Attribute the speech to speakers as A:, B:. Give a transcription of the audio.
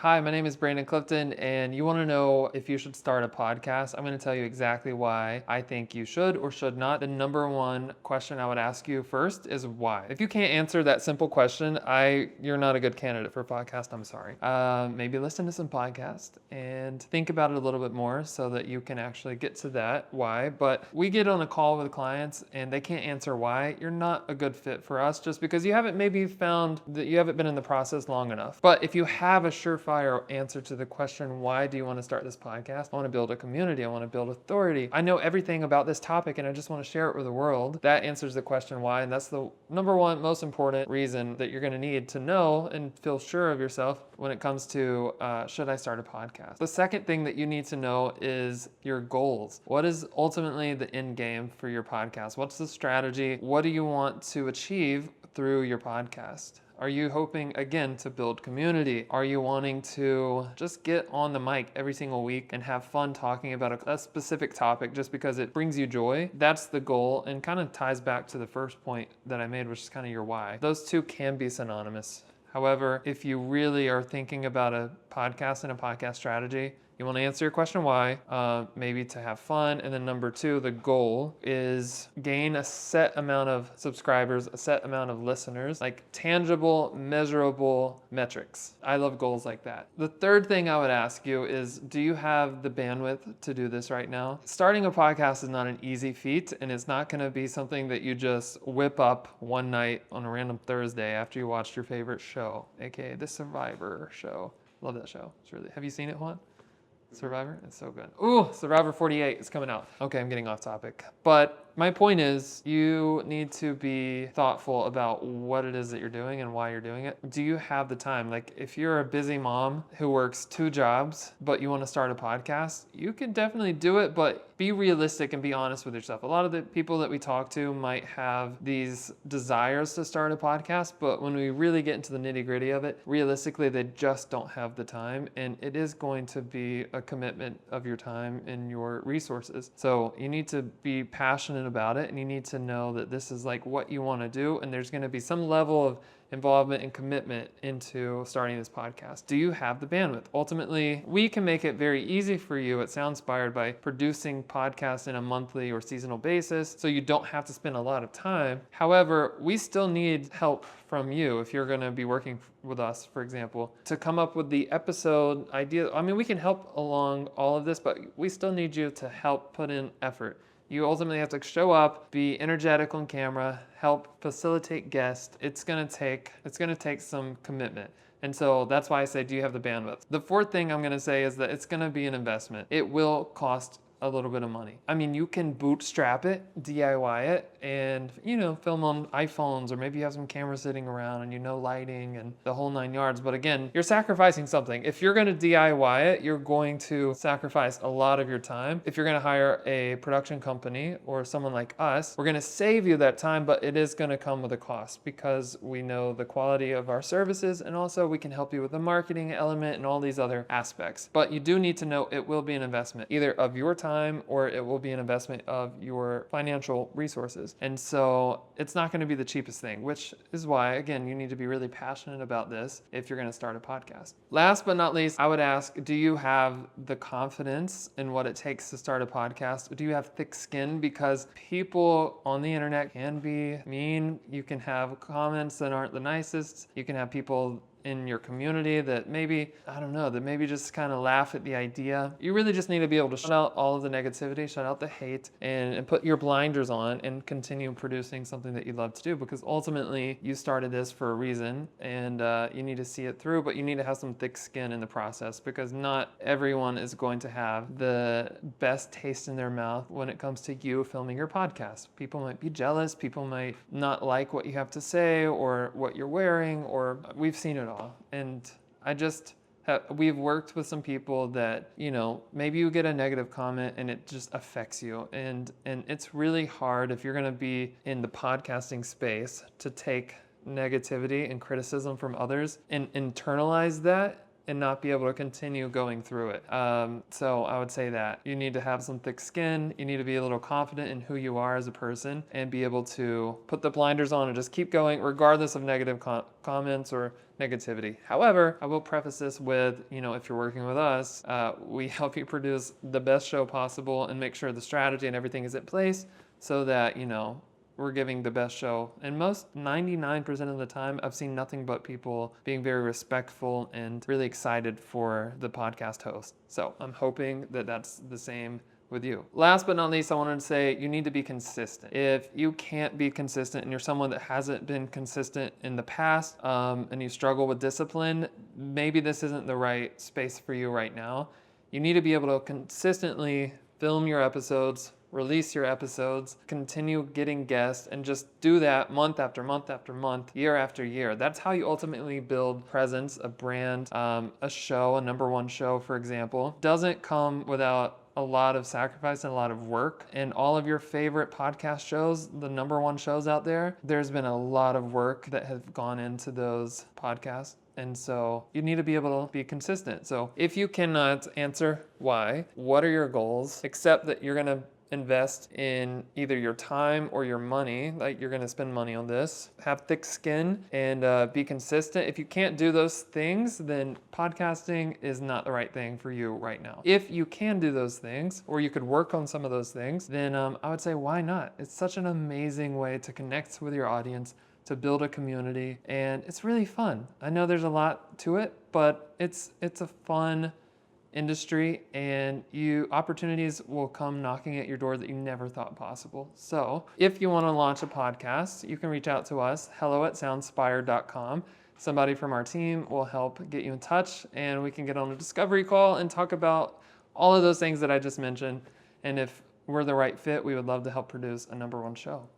A: Hi, my name is Brandon Clifton, and you want to know if you should start a podcast. I'm going to tell you exactly why I think you should or should not. The number one question I would ask you first is why. If you can't answer that simple question, you're not a good candidate for a podcast. I'm sorry. Maybe listen to some podcasts and think about it a little bit more so that you can actually get to that why. But we get on a call with clients and they can't answer why. You're not a good fit for us just because you haven't maybe found that you haven't been in the process long enough. But if you have a surefire answer to the question, why do you want to start this podcast? I want to build a community. I want to build authority. I know everything about this topic and I just want to share it with the world. That answers the question why. And that's the number one most important reason that you're going to need to know and feel sure of yourself when it comes to should I start a podcast? The second thing that you need to know is your goals. What is ultimately the end game for your podcast? What's the strategy? What do you want to achieve through your podcast? Are you hoping, again, to build community? Are you wanting to just get on the mic every single week and have fun talking about a specific topic just because it brings you joy? That's the goal and kind of ties back to the first point that I made, which is kind of your why. Those two can be synonymous. However, if you really are thinking about a podcast and a podcast strategy, you want to answer your question why, maybe to have fun. And then number two, the goal is gain a set amount of subscribers, a set amount of listeners, like tangible, measurable metrics. I love goals like that. The third thing I would ask you is, do you have the bandwidth to do this right now? Starting a podcast is not an easy feat, and it's not going to be something that you just whip up one night on a random Thursday after you watched your favorite show, aka the Survivor show. Love that show. It's really, have you seen it, Juan? Survivor? It's so good. Ooh, Survivor 48 is coming out. Okay, I'm getting off topic. But my point is, you need to be thoughtful about what it is that you're doing and why you're doing it. Do you have the time? Like, if you're a busy mom who works 2 jobs, but you want to start a podcast, you can definitely do it, but be realistic and be honest with yourself. A lot of the people that we talk to might have these desires to start a podcast, but when we really get into the nitty-gritty of it, realistically, they just don't have the time, and it is going to be a commitment of your time and your resources. So you need to be passionate about it, and you need to know that this is like what you want to do, and there's going to be some level of involvement and commitment into starting this podcast. Do you have the bandwidth? Ultimately, we can make it very easy for you at Soundspired by producing podcasts in a monthly or seasonal basis, so you don't have to spend a lot of time. However, we still need help from you if you're going to be working with us, for example, to come up with the episode idea. I mean, we can help along all of this, but we still need you to help put in effort. You ultimately have to show up, be energetic on camera, help facilitate guests. It's gonna take some commitment. And so that's why I say, do you have the bandwidth? The fourth thing I'm gonna say is that it's gonna be an investment. It will cost a little bit of money. I mean, you can bootstrap it, DIY it, and film on iPhones, or maybe you have some cameras sitting around and lighting and the whole 9 yards. But again, you're sacrificing something. If you're going to DIY it, you're going to sacrifice a lot of your time. If you're going to hire a production company or someone like us, we're going to save you that time, but it is going to come with a cost because we know the quality of our services, and also we can help you with the marketing element and all these other aspects. But you do need to know it will be an investment, either of your time or it will be an investment of your financial resources. And so it's not going to be the cheapest thing, which is why, again, you need to be really passionate about this if you're going to start a podcast. Last but not least, I would ask, do you have the confidence in what it takes to start a podcast? Do you have thick skin? Because people on the internet can be mean. You can have comments that aren't the nicest. You can have people in your community that maybe just kind of laugh at the idea. You really just need to be able to shut out all of the negativity, shut out the hate, and put your blinders on and continue producing something that you love to do, because ultimately you started this for a reason, and you need to see it through, but you need to have some thick skin in the process, because not everyone is going to have the best taste in their mouth when it comes to you filming your podcast. People might be jealous, people might not like what you have to say or what you're wearing, or we've seen it all. And we've worked with some people that, maybe you get a negative comment and it just affects you. And it's really hard if you're going to be in the podcasting space to take negativity and criticism from others and internalize that and not be able to continue going through it. So I would say that you need to have some thick skin. You need to be a little confident in who you are as a person and be able to put the blinders on and just keep going regardless of negative comments or negativity. However, I will preface this with, if you're working with us, we help you produce the best show possible and make sure the strategy and everything is in place so that, we're giving the best show. And 99% of the time, I've seen nothing but people being very respectful and really excited for the podcast host. So I'm hoping that that's the same with you. Last but not least, I wanted to say you need to be consistent. If you can't be consistent and you're someone that hasn't been consistent in the past and you struggle with discipline, maybe this isn't the right space for you right now. You need to be able to consistently film your episodes, release your episodes, continue getting guests, and just do that month after month after month, year after year. That's how you ultimately build presence, a brand, a show, a number one show, for example. Doesn't come without a lot of sacrifice and a lot of work. And all of your favorite podcast shows, the number one shows out there, there's been a lot of work that has gone into those podcasts. And so you need to be able to be consistent. So if you cannot answer why, what are your goals? Accept that you're going to invest in either your time or your money, like you're going to spend money on this. Have thick skin and be consistent. If you can't do those things, then podcasting is not the right thing for you right now. If you can do those things, or you could work on some of those things, then I would say, why not? It's such an amazing way to connect with your audience, to build a community, and it's really fun. I know there's a lot to it, but it's a fun industry, and opportunities will come knocking at your door that you never thought possible. So if you want to launch a podcast, you can reach out to us, hello@soundspired.com. Somebody from our team will help get you in touch, and we can get on a discovery call and talk about all of those things that I just mentioned. And if we're the right fit, we would love to help produce a number one show.